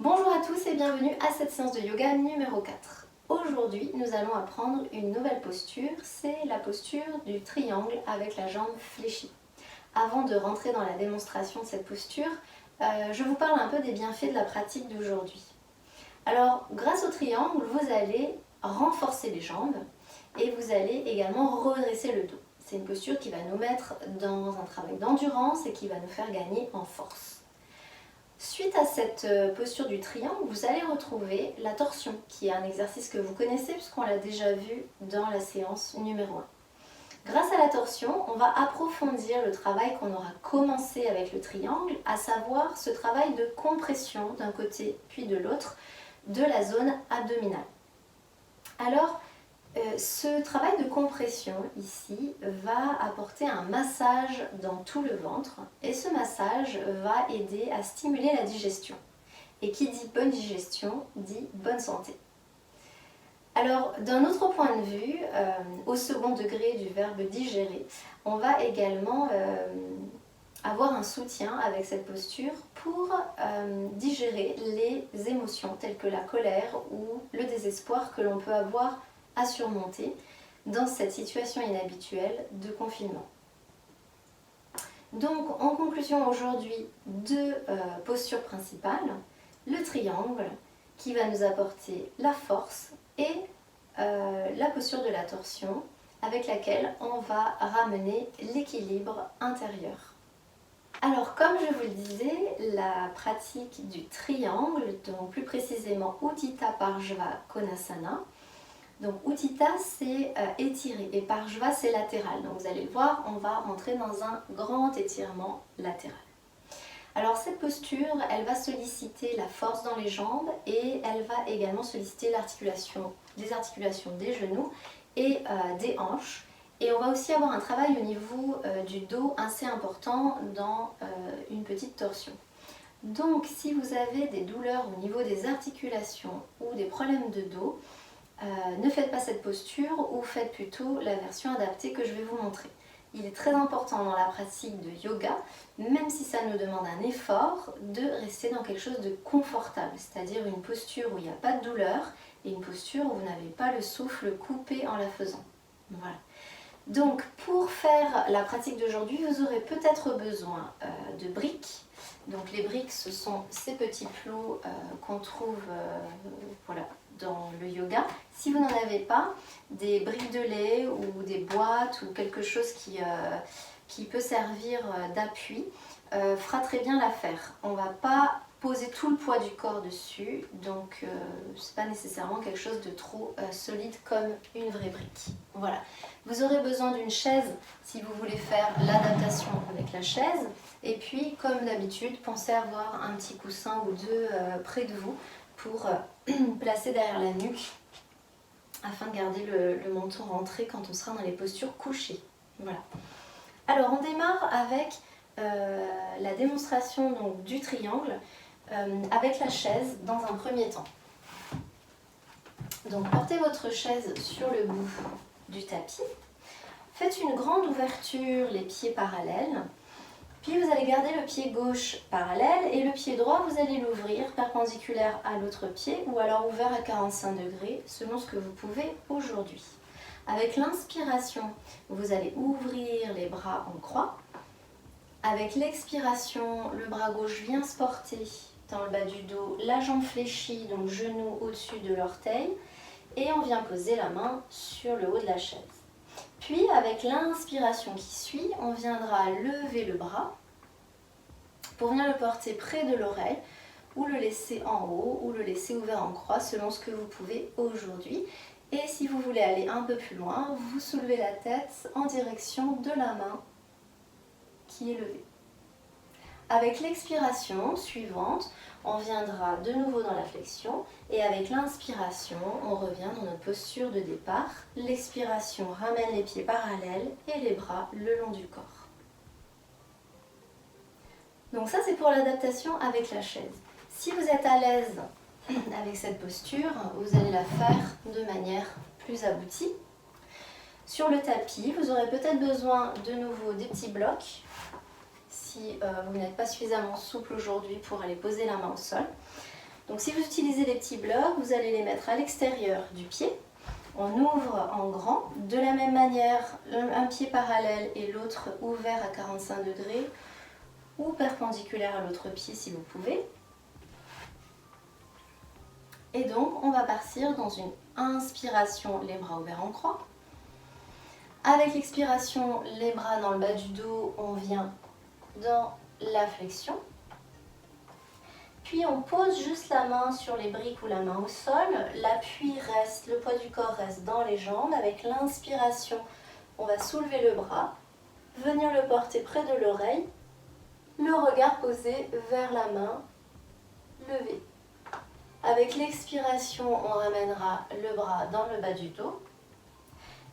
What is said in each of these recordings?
Bonjour à tous et bienvenue à cette séance de yoga numéro 4. Aujourd'hui, nous allons apprendre une nouvelle posture, c'est la posture du triangle avec la jambe fléchie. Avant de rentrer dans la démonstration de cette posture, je vous parle un peu des bienfaits de la pratique d'aujourd'hui. Alors, grâce au triangle, vous allez renforcer les jambes et vous allez également redresser le dos. C'est une posture qui va nous mettre dans un travail d'endurance et qui va nous faire gagner en force. Suite à cette posture du triangle, vous allez retrouver la torsion, qui est un exercice que vous connaissez puisqu'on l'a déjà vu dans la séance numéro 1. Grâce à la torsion, on va approfondir le travail qu'on aura commencé avec le triangle, à savoir ce travail de compression d'un côté puis de l'autre de la zone abdominale. Alors, ce travail de compression ici va apporter un massage dans tout le ventre et ce massage va aider à stimuler la digestion. Et qui dit bonne digestion dit bonne santé. Alors d'un autre point de vue, au second degré du verbe digérer, on va également avoir un soutien avec cette posture pour digérer les émotions telles que la colère ou le désespoir que l'on peut avoir à surmonter dans cette situation inhabituelle de confinement. Donc en conclusion aujourd'hui, deux postures principales, le triangle qui va nous apporter la force et la posture de la torsion avec laquelle on va ramener l'équilibre intérieur. Alors comme je vous le disais, la pratique du triangle, donc plus précisément Utthita Parshva Konasana, donc Utthita c'est étirer et Parshva c'est latéral. Donc vous allez le voir, on va rentrer dans un grand étirement latéral. Alors cette posture, elle va solliciter la force dans les jambes et elle va également solliciter les articulations des genoux et des hanches. Et on va aussi avoir un travail au niveau du dos assez important dans une petite torsion. Donc si vous avez des douleurs au niveau des articulations ou des problèmes de dos, ne faites pas cette posture ou faites plutôt la version adaptée que je vais vous montrer. Il est très important dans la pratique de yoga, même si ça nous demande un effort, de rester dans quelque chose de confortable, c'est-à-dire une posture où il n'y a pas de douleur et une posture où vous n'avez pas le souffle coupé en la faisant. Voilà. Donc pour faire la pratique d'aujourd'hui, vous aurez peut-être besoin de briques. Donc les briques, ce sont ces petits plots qu'on trouve dans le yoga. Si vous n'en avez pas, des briques de lait ou des boîtes ou quelque chose qui peut servir d'appui fera très bien l'affaire. On ne va pas poser tout le poids du corps dessus, donc ce n'est pas nécessairement quelque chose de trop solide comme une vraie brique. Voilà. Vous aurez besoin d'une chaise si vous voulez faire l'adaptation avec la chaise. Et puis, comme d'habitude, pensez à avoir un petit coussin ou deux près de vous pour placer derrière la nuque afin de garder le menton rentré quand on sera dans les postures couchées. Voilà. Alors, on démarre avec la démonstration donc, du triangle avec la chaise dans un premier temps. Donc, portez votre chaise sur le bout du tapis. Faites une grande ouverture, les pieds parallèles. Puis vous allez garder le pied gauche parallèle et le pied droit, vous allez l'ouvrir perpendiculaire à l'autre pied ou alors ouvert à 45 degrés selon ce que vous pouvez aujourd'hui. Avec l'inspiration, vous allez ouvrir les bras en croix. Avec l'expiration, le bras gauche vient se porter dans le bas du dos, la jambe fléchie, donc genou au-dessus de l'orteil. Et on vient poser la main sur le haut de la chaise. Puis avec l'inspiration qui suit, on viendra lever le bras pour venir le porter près de l'oreille ou le laisser en haut ou le laisser ouvert en croix selon ce que vous pouvez aujourd'hui. Et si vous voulez aller un peu plus loin, vous soulevez la tête en direction de la main qui est levée. Avec l'expiration suivante, on viendra de nouveau dans la flexion et avec l'inspiration, on revient dans notre posture de départ. L'expiration ramène les pieds parallèles et les bras le long du corps. Donc ça c'est pour l'adaptation avec la chaise. Si vous êtes à l'aise avec cette posture, vous allez la faire de manière plus aboutie. Sur le tapis, vous aurez peut-être besoin de nouveau des petits blocs. Si vous n'êtes pas suffisamment souple aujourd'hui pour aller poser la main au sol. Donc si vous utilisez les petits blocs, vous allez les mettre à l'extérieur du pied. On ouvre en grand, de la même manière, un pied parallèle et l'autre ouvert à 45 degrés ou perpendiculaire à l'autre pied si vous pouvez. Et donc on va partir dans une inspiration, les bras ouverts en croix. Avec l'expiration, les bras dans le bas du dos, on vient dans la flexion. Puis on pose juste la main sur les briques ou la main au sol. L'appui reste, le poids du corps reste dans les jambes. Avec l'inspiration, on va soulever le bras, venir le porter près de l'oreille, le regard posé vers la main levée. Avec l'expiration, on ramènera le bras dans le bas du dos.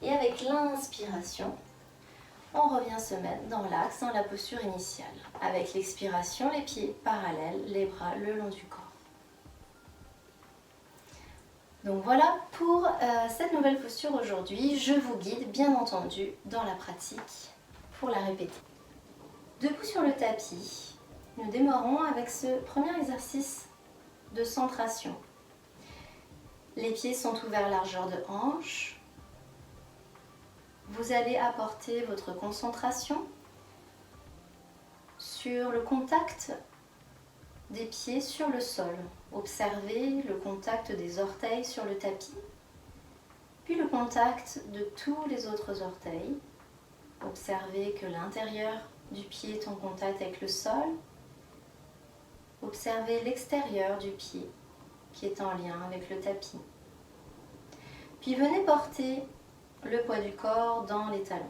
Et avec l'inspiration, on revient se mettre dans l'axe, dans la posture initiale. Avec l'expiration, les pieds parallèles, les bras le long du corps. Donc voilà pour cette nouvelle posture aujourd'hui. Je vous guide bien entendu dans la pratique pour la répéter. Debout sur le tapis, nous démarrons avec ce premier exercice de centration. Les pieds sont ouverts largeur de hanche. Vous allez apporter votre concentration sur le contact des pieds sur le sol. Observez le contact des orteils sur le tapis, puis le contact de tous les autres orteils. Observez que l'intérieur du pied est en contact avec le sol. Observez l'extérieur du pied qui est en lien avec le tapis. Puis venez porter le poids du corps dans les talons.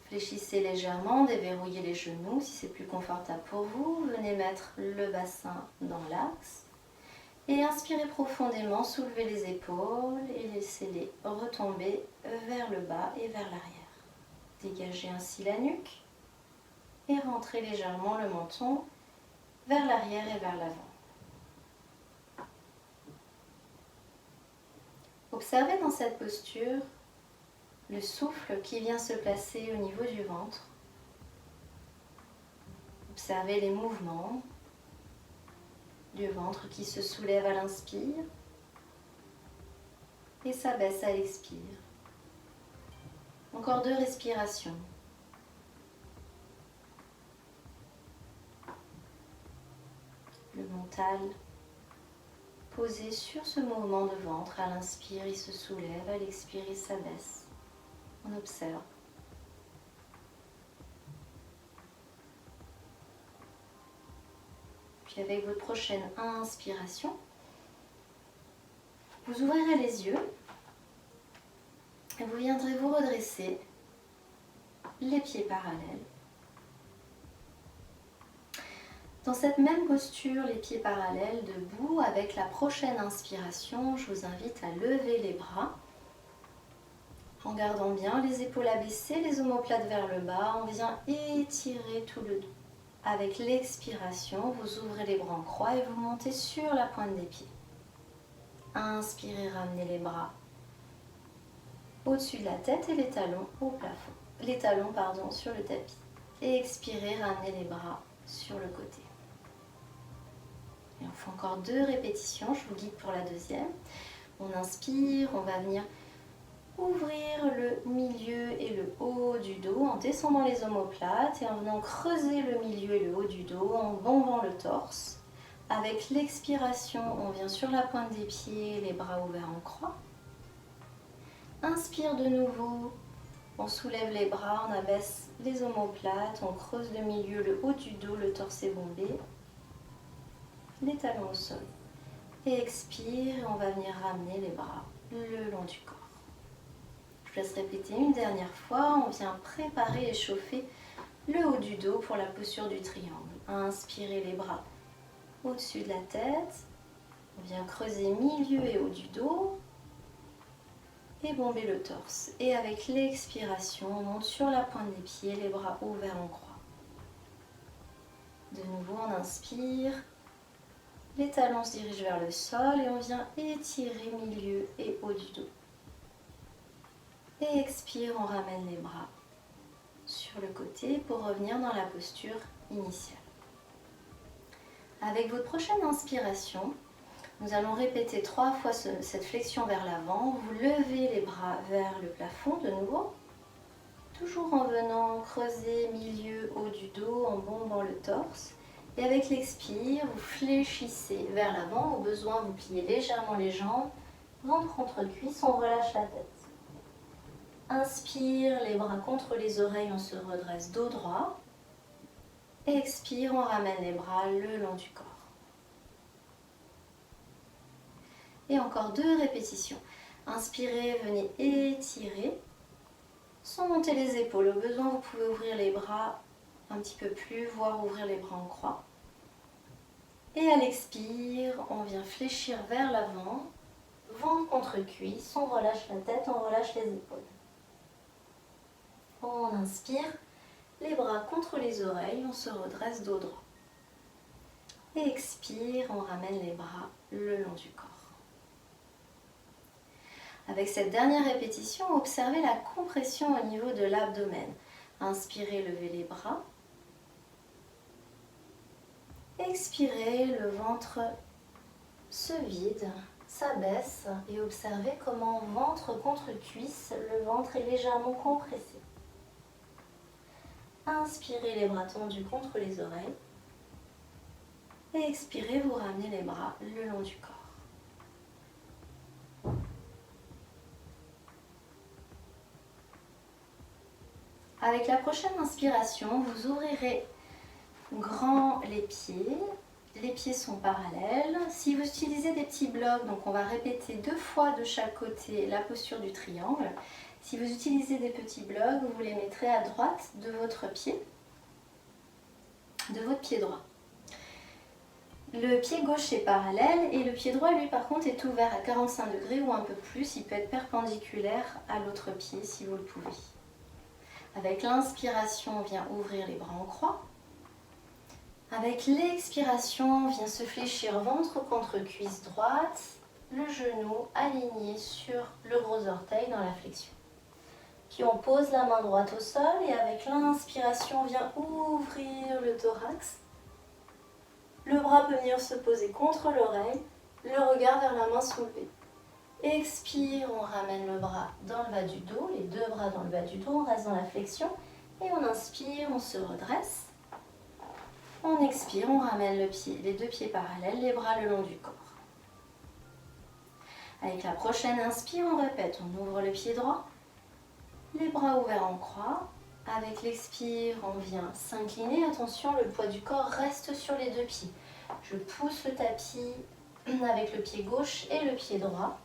Fléchissez légèrement, déverrouillez les genoux si c'est plus confortable pour vous. Venez mettre le bassin dans l'axe. Et inspirez profondément, soulevez les épaules et laissez-les retomber vers le bas et vers l'arrière. Dégagez ainsi la nuque et rentrez légèrement le menton vers l'arrière et vers l'avant. Observez dans cette posture le souffle qui vient se placer au niveau du ventre. Observez les mouvements du ventre qui se soulève à l'inspire et s'abaisse à l'expire. Encore 2 respirations. Le mental posé sur ce mouvement de ventre. À l'inspire, il se soulève, à l'expire, il s'abaisse. On observe. Puis avec votre prochaine inspiration, vous ouvrirez les yeux et vous viendrez vous redresser, les pieds parallèles. Dans cette même posture, les pieds parallèles, debout, avec la prochaine inspiration, je vous invite à lever les bras en gardant bien les épaules abaissées, les omoplates vers le bas. On vient étirer tout le dos. Avec l'expiration, vous ouvrez les bras en croix et vous montez sur la pointe des pieds. Inspirez, ramenez les bras au-dessus de la tête et les talons au plafond. Les talons, sur le tapis. Et expirez, ramenez les bras sur le côté. Et on fait encore 2 répétitions, je vous guide pour la deuxième. On inspire, on va venir ouvrir le milieu et le haut du dos en descendant les omoplates et en venant creuser le milieu et le haut du dos en bombant le torse. Avec l'expiration, on vient sur la pointe des pieds, les bras ouverts en croix. Inspire de nouveau, on soulève les bras, on abaisse les omoplates, on creuse le milieu, le haut du dos, le torse est bombé. Les talons au sol. Et expire, on va venir ramener les bras le long du corps. Je vous laisse répéter une dernière fois. On vient préparer et chauffer le haut du dos pour la posture du triangle. Inspirez les bras au-dessus de la tête. On vient creuser milieu et haut du dos. Et bomber le torse. Et avec l'expiration, on monte sur la pointe des pieds, les bras ouverts en croix. De nouveau, on inspire. Les talons se dirigent vers le sol et on vient étirer milieu et haut du dos. Et expire, on ramène les bras sur le côté pour revenir dans la posture initiale. Avec votre prochaine inspiration, nous allons répéter 3 fois cette flexion vers l'avant. Vous levez les bras vers le plafond de nouveau, toujours en venant creuser milieu, haut du dos, en bombant le torse. Et avec l'expire, vous fléchissez vers l'avant. Au besoin, vous pliez légèrement les jambes, ventre contre cuisse, on relâche la tête. Inspire, les bras contre les oreilles, on se redresse dos droit. Expire, on ramène les bras le long du corps. Et encore 2 répétitions. Inspirez, venez étirer, sans monter les épaules. Au besoin, vous pouvez ouvrir les bras un petit peu plus, voire ouvrir les bras en croix. Et à l'expire, on vient fléchir vers l'avant, ventre contre cuisse, on relâche la tête, on relâche les épaules. On inspire, les bras contre les oreilles, on se redresse dos droit. Et expire, on ramène les bras le long du corps. Avec cette dernière répétition, observez la compression au niveau de l'abdomen. Inspirez, levez les bras. Expirez, le ventre se vide, s'abaisse et observez comment ventre contre cuisse, le ventre est légèrement compressé. Inspirez, les bras tendus contre les oreilles. Et expirez, vous ramenez les bras le long du corps. Avec la prochaine inspiration, vous ouvrirez grand les pieds. Les pieds sont parallèles. Si vous utilisez des petits blocs, donc on va répéter 2 fois de chaque côté la posture du triangle. Si vous utilisez des petits blocs, vous les mettrez à droite de votre pied droit. Le pied gauche est parallèle et le pied droit, lui, par contre, est ouvert à 45 degrés ou un peu plus. Il peut être perpendiculaire à l'autre pied si vous le pouvez. Avec l'inspiration, on vient ouvrir les bras en croix. Avec l'expiration, on vient se fléchir ventre contre cuisse droite, le genou aligné sur le gros orteil dans la flexion. Puis on pose la main droite au sol et avec l'inspiration, on vient ouvrir le thorax. Le bras peut venir se poser contre l'oreille, le regard vers la main soulevée. Expire, on ramène le bras dans le bas du dos, les 2 bras dans le bas du dos, on reste dans la flexion. Et on inspire, on se redresse. On expire, on ramène les 2 pieds parallèles, les bras le long du corps. Avec la prochaine inspire, on répète, on ouvre le pied droit, les bras ouverts en croix. Avec l'expire, on vient s'incliner. Attention, le poids du corps reste sur les 2 pieds. Je pousse le tapis avec le pied gauche et le pied droit.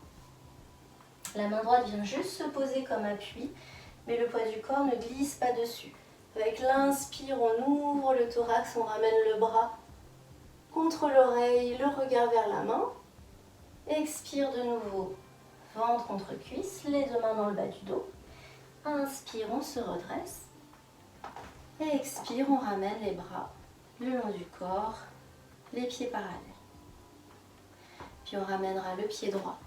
La main droite vient juste se poser comme appui, mais le poids du corps ne glisse pas dessus. Avec l'inspire, on ouvre le thorax, on ramène le bras contre l'oreille, le regard vers la main. Expire de nouveau, ventre contre cuisse, les 2 mains dans le bas du dos. Inspire, on se redresse. Et expire, on ramène les bras le long du corps, les pieds parallèles. Puis on ramènera le pied droit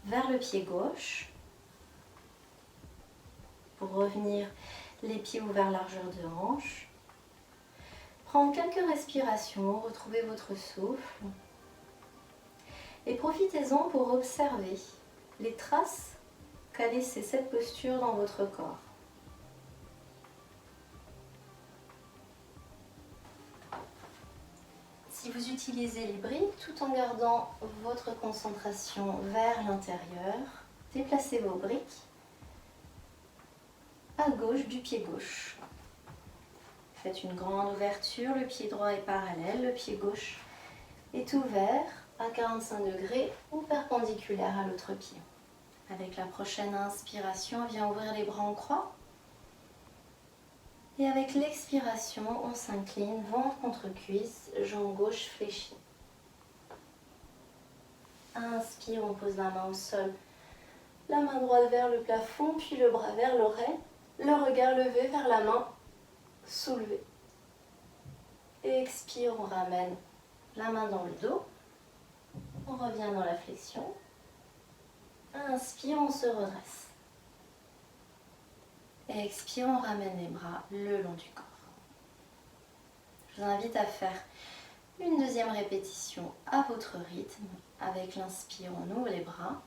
vers le pied gauche. Pour revenir, les pieds ouverts largeur de hanche. Prendre quelques respirations, retrouvez votre souffle. Et profitez-en pour observer les traces qu'a laissé cette posture dans votre corps. Si vous utilisez les briques, tout en gardant votre concentration vers l'intérieur, déplacez vos briques à gauche du pied gauche. Faites une grande ouverture, le pied droit est parallèle, le pied gauche est ouvert à 45 degrés ou perpendiculaire à l'autre pied. Avec la prochaine inspiration, on vient ouvrir les bras en croix. Et avec l'expiration, on s'incline, ventre contre cuisse, jambe gauche fléchie. Inspire, on pose la main au sol. La main droite vers le plafond, puis le bras vers l'oreille. Le regard levé vers la main soulevée. Expire, on ramène la main dans le dos. On revient dans la flexion. Inspire, on se redresse. Expire, on ramène les bras le long du corps. Je vous invite à faire Une deuxième répétition à votre rythme. Avec l'inspire, on ouvre les bras.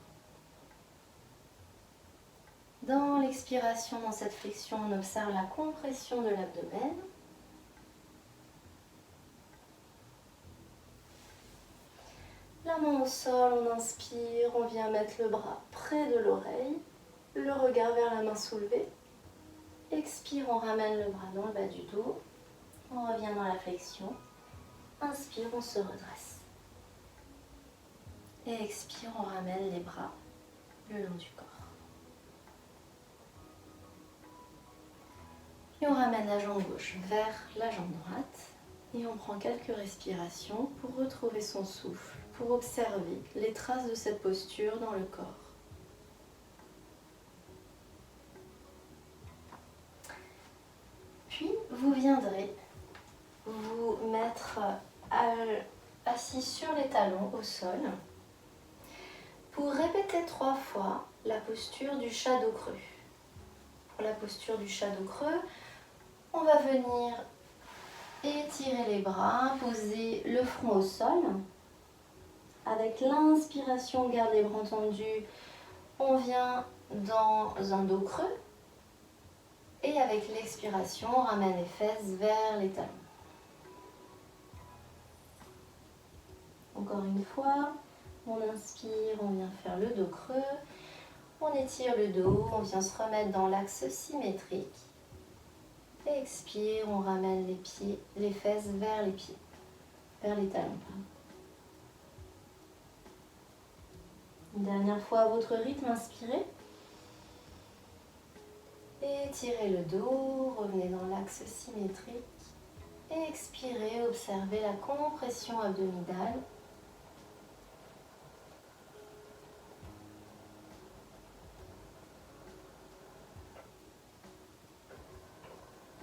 Dans l'expiration, dans cette flexion, on observe la compression de l'abdomen. La main au sol, on inspire, on vient mettre le bras près de l'oreille, le regard vers la main soulevée. Expire, on ramène le bras dans le bas du dos, on revient dans la flexion. Inspire, on se redresse. Et expire, on ramène les bras le long du corps. Puis on ramène la jambe gauche vers la jambe droite et on prend quelques respirations pour retrouver son souffle, pour observer les traces de cette posture dans le corps. Puis vous viendrez vous mettre assis sur les talons au sol pour répéter 3 fois la posture du chat dos creux. Pour la posture du chat dos creux, on va venir étirer les bras, poser le front au sol. Avec l'inspiration, garde les bras tendus, on vient dans un dos creux. Et avec l'expiration, on ramène les fesses vers les talons. Encore une fois, on inspire, on vient faire le dos creux. On étire le dos, on vient se remettre dans l'axe symétrique. Et expire, on ramène les pieds, les fesses vers les pieds, vers les talons. Une dernière fois à votre rythme, inspirez. Étirez le dos, revenez dans l'axe symétrique. Et expirez, observez la compression abdominale.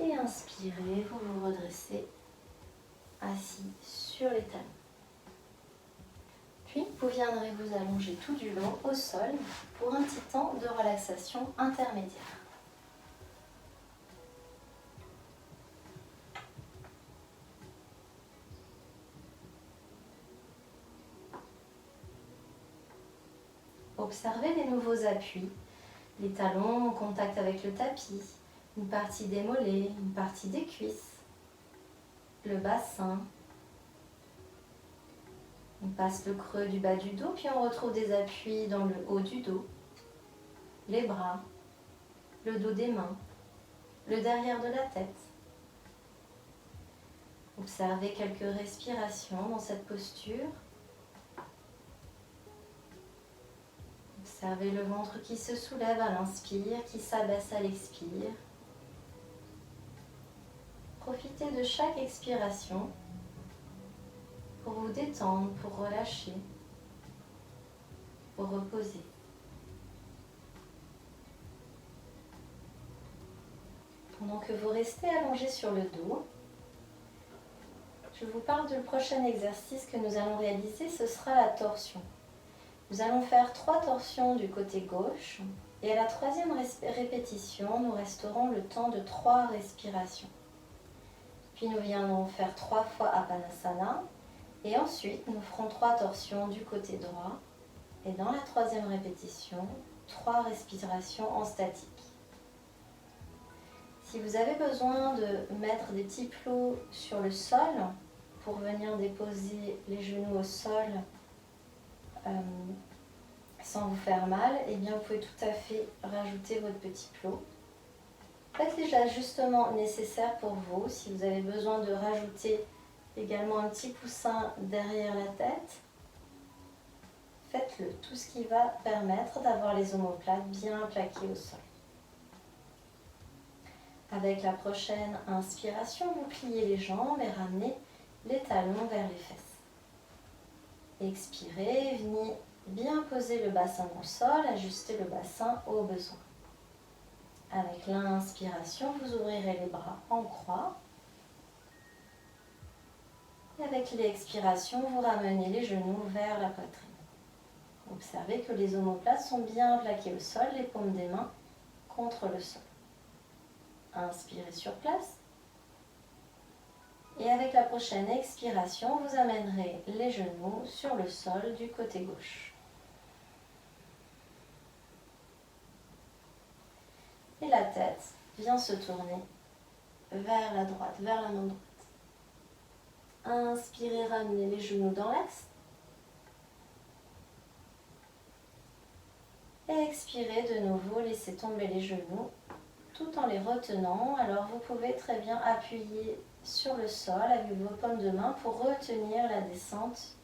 Et inspirez, vous vous redressez assis sur les talons. Puis vous viendrez vous allonger tout du long au sol pour un petit temps de relaxation intermédiaire. Observez les nouveaux appuis, les talons en contact avec le tapis, une partie des mollets, une partie des cuisses, le bassin. On passe le creux du bas du dos, puis on retrouve des appuis dans le haut du dos, les bras, le dos des mains, le derrière de la tête. Observez quelques respirations dans cette posture. Observez le ventre qui se soulève à l'inspire, qui s'abaisse à l'expire. Profitez de chaque expiration pour vous détendre, pour relâcher, pour reposer. Pendant que vous restez allongé sur le dos, je vous parle du prochain exercice que nous allons réaliser, ce sera la torsion. Nous allons faire 3 torsions du côté gauche et à la 3e répétition, nous resterons le temps de 3 respirations. Puis nous viendrons faire 3 fois Apanasana et ensuite nous ferons 3 torsions du côté droit et dans la 3e répétition, 3 respirations en statique. Si vous avez besoin de mettre des petits plots sur le sol pour venir déposer les genoux au sol sans vous faire mal, eh bien vous pouvez tout à fait rajouter votre petit plot. Faites les ajustements nécessaires pour vous. Si vous avez besoin de rajouter également un petit coussin derrière la tête, faites-le. Tout ce qui va permettre d'avoir les omoplates bien plaquées au sol. Avec la prochaine inspiration, vous pliez les jambes et ramenez les talons vers les fesses. Expirez, venez bien poser le bassin dans le sol, ajustez le bassin au besoin. Avec l'inspiration, vous ouvrirez les bras en croix. Et avec l'expiration, vous ramenez les genoux vers la poitrine. Observez que les omoplates sont bien plaquées au sol, les paumes des mains contre le sol. Inspirez sur place. Et avec la prochaine expiration, vous amènerez les genoux sur le sol du côté gauche. Et la tête vient se tourner vers la droite, vers la main droite. Inspirez, ramenez les genoux dans l'axe. Et expirez de nouveau, laissez tomber les genoux tout en les retenant. Alors vous pouvez très bien appuyer sur le sol avec vos paumes de main pour retenir la descente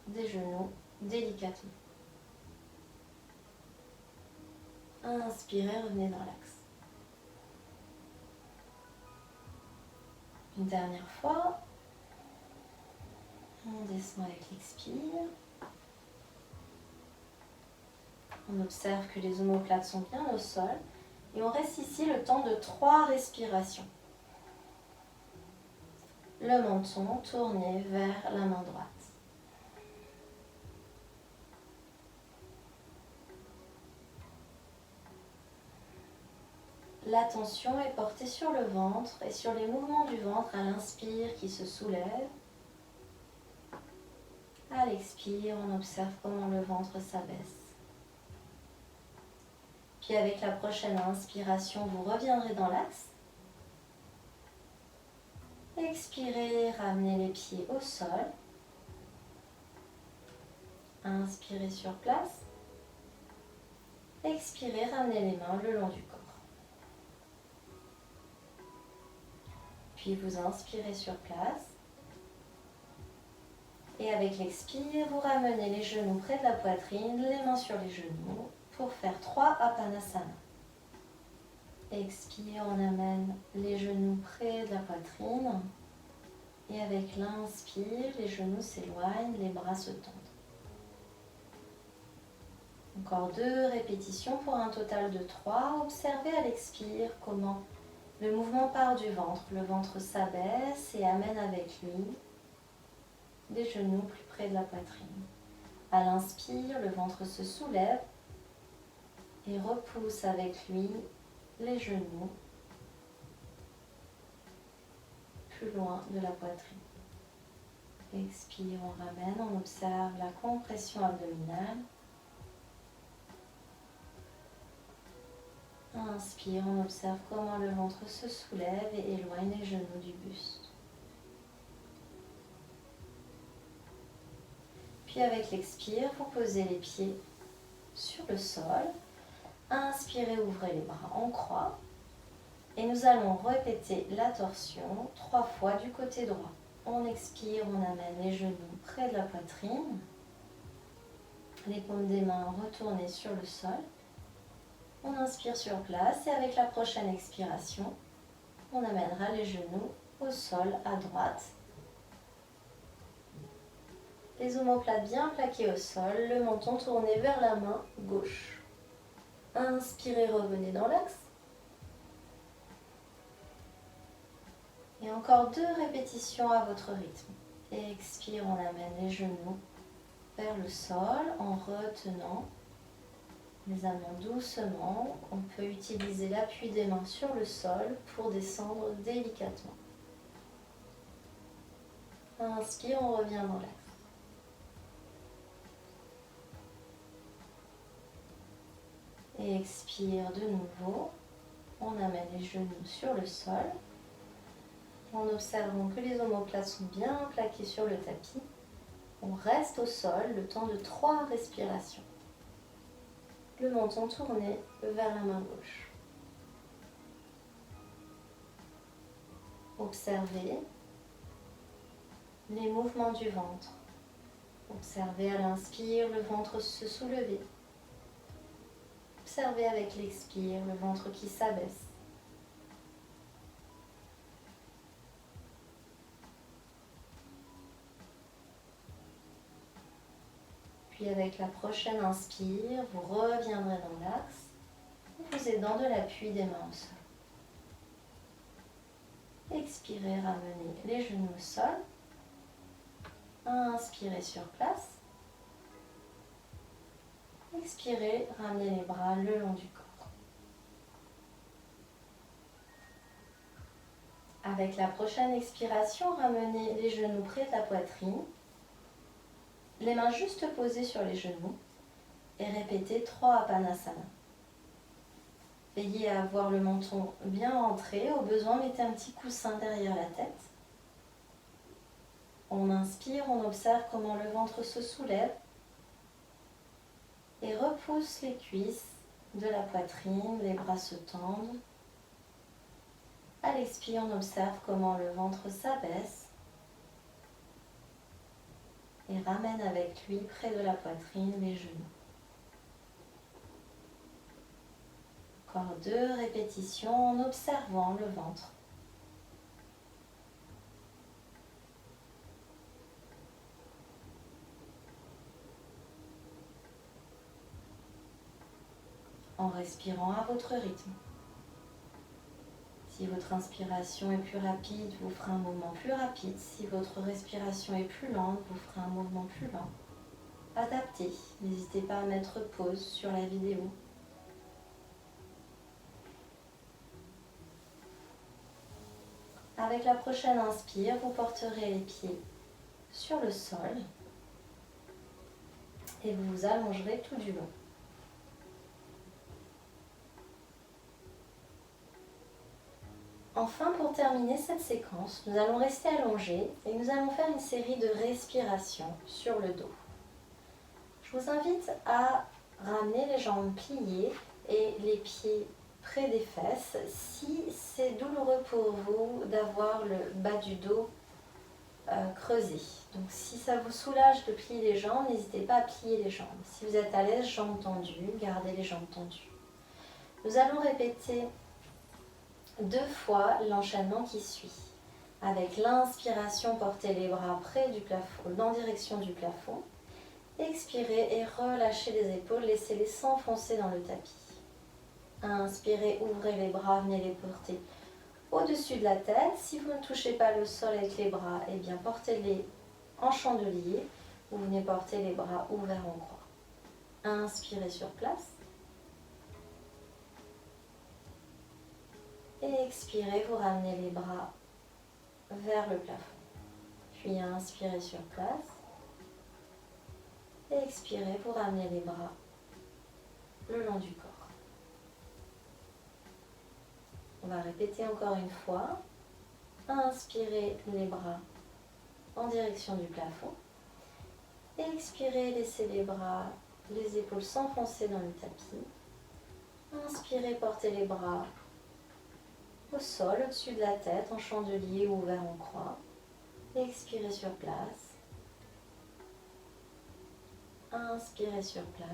des genoux délicatement. Inspirez, revenez dans l'axe. Une dernière fois. On descend avec l'expire. On observe que les omoplates sont bien au sol. Et on reste ici le temps de 3 respirations. Le menton tourné vers la main droite. L'attention est portée sur le ventre et sur les mouvements du ventre à l'inspire qui se soulève. À l'expire, on observe comment le ventre s'abaisse. Puis avec la prochaine inspiration, vous reviendrez dans l'axe. Expirez, ramenez les pieds au sol. Inspirez sur place. Expirez, ramenez les mains le long du corps. Puis vous inspirez sur place. Et avec l'expire, vous ramenez les genoux près de la poitrine, les mains sur les genoux, pour faire 3 Apanasana. Expire, on amène les genoux près de la poitrine. Et avec l'inspire, les genoux s'éloignent, les bras se tendent. Encore 2 répétitions pour un total de 3. Observez à l'expire comment le mouvement part du ventre. Le ventre s'abaisse et amène avec lui les genoux plus près de la poitrine. À l'inspire, le ventre se soulève et repousse avec lui les genoux plus loin de la poitrine. Expire, on ramène, on observe la compression abdominale. Inspire, on observe comment le ventre se soulève et éloigne les genoux du buste. Puis avec l'expire, vous posez les pieds sur le sol. Inspirez, ouvrez les bras en croix. Et nous allons répéter la torsion 3 fois du côté droit. On expire, on amène les genoux près de la poitrine. Les paumes des mains retournées sur le sol. On inspire sur place et avec la prochaine expiration, on amènera les genoux au sol à droite. Les omoplates bien plaquées au sol, le menton tourné vers la main gauche. Inspirez, revenez dans l'axe. Et encore 2 répétitions à votre rythme. Expire, on amène les genoux vers le sol en retenant. Les amène doucement. On peut utiliser l'appui des mains sur le sol pour descendre délicatement. Inspire, on revient dans l'axe. Et expire de nouveau. On amène les genoux sur le sol. En observant que les omoplates sont bien plaquées sur le tapis, on reste au sol le temps de 3 respirations. Le menton tourné vers la main gauche. Observez les mouvements du ventre. Observez à l'inspire le ventre se soulever. Observez avec l'expire le ventre qui s'abaisse. Puis avec la prochaine inspire, vous reviendrez dans l'axe, vous aidant de l'appui des mains au sol. Expirez, ramenez les genoux au sol. Inspirez sur place. Expirez, ramenez les bras le long du corps. Avec la prochaine expiration, ramenez les genoux près de la poitrine, les mains juste posées sur les genoux et répétez 3 Apanasana. Veillez à avoir le menton bien rentré, au besoin mettez un petit coussin derrière la tête. On inspire, on observe comment le ventre se soulève et repousse les cuisses de la poitrine, les bras se tendent. À l'expire, on observe comment le ventre s'abaisse et ramène avec lui près de la poitrine les genoux. Encore 2 répétitions en observant le ventre. En respirant à votre rythme. Si votre inspiration est plus rapide, vous ferez un mouvement plus rapide. Si votre respiration est plus lente, vous ferez un mouvement plus lent. Adaptez. N'hésitez pas à mettre pause sur la vidéo. Avec la prochaine inspire, vous porterez les pieds sur le sol et vous vous allongerez tout du long. Enfin, pour terminer cette séquence, nous allons rester allongés et nous allons faire une série de respirations sur le dos. Je vous invite à ramener les jambes pliées et les pieds près des fesses si c'est douloureux pour vous d'avoir le bas du dos creusé. Donc si ça vous soulage de plier les jambes, n'hésitez pas à plier les jambes. Si vous êtes à l'aise, jambes tendues, gardez les jambes tendues. Nous allons répéter 2 fois l'enchaînement qui suit. Avec l'inspiration, portez les bras près du plafond, en direction du plafond. Expirez et relâchez les épaules, laissez-les s'enfoncer dans le tapis. Inspirez, ouvrez les bras, venez les porter au-dessus de la tête. Si vous ne touchez pas le sol avec les bras, eh bien portez-les en chandelier ou venez porter les bras ouverts en croix. Inspirez sur place. Et expirez, vous ramenez les bras vers le plafond. Puis inspirez sur place. Et expirez, vous ramenez les bras le long du corps. On va répéter encore une fois. Inspirez les bras en direction du plafond. Expirez, laissez les bras, les épaules s'enfoncer dans le tapis. Inspirez, portez les bras au sol, au-dessus de la tête, en chandelier ou ouvert en croix. Expirez sur place. Inspirez sur place.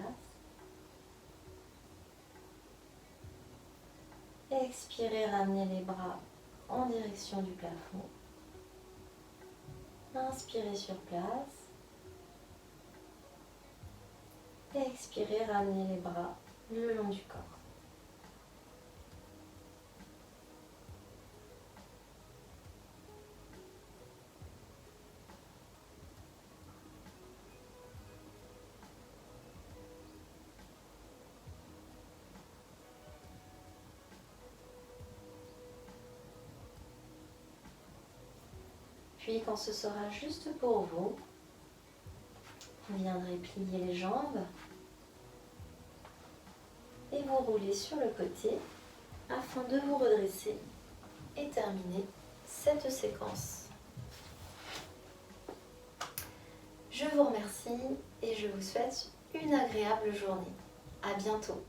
Expirez, ramenez les bras en direction du plafond. Inspirez sur place. Expirez, ramenez les bras le long du corps. Puis quand ce sera juste pour vous, vous viendrez plier les jambes et vous rouler sur le côté afin de vous redresser et terminer cette séquence. Je vous remercie et je vous souhaite une agréable journée. À bientôt.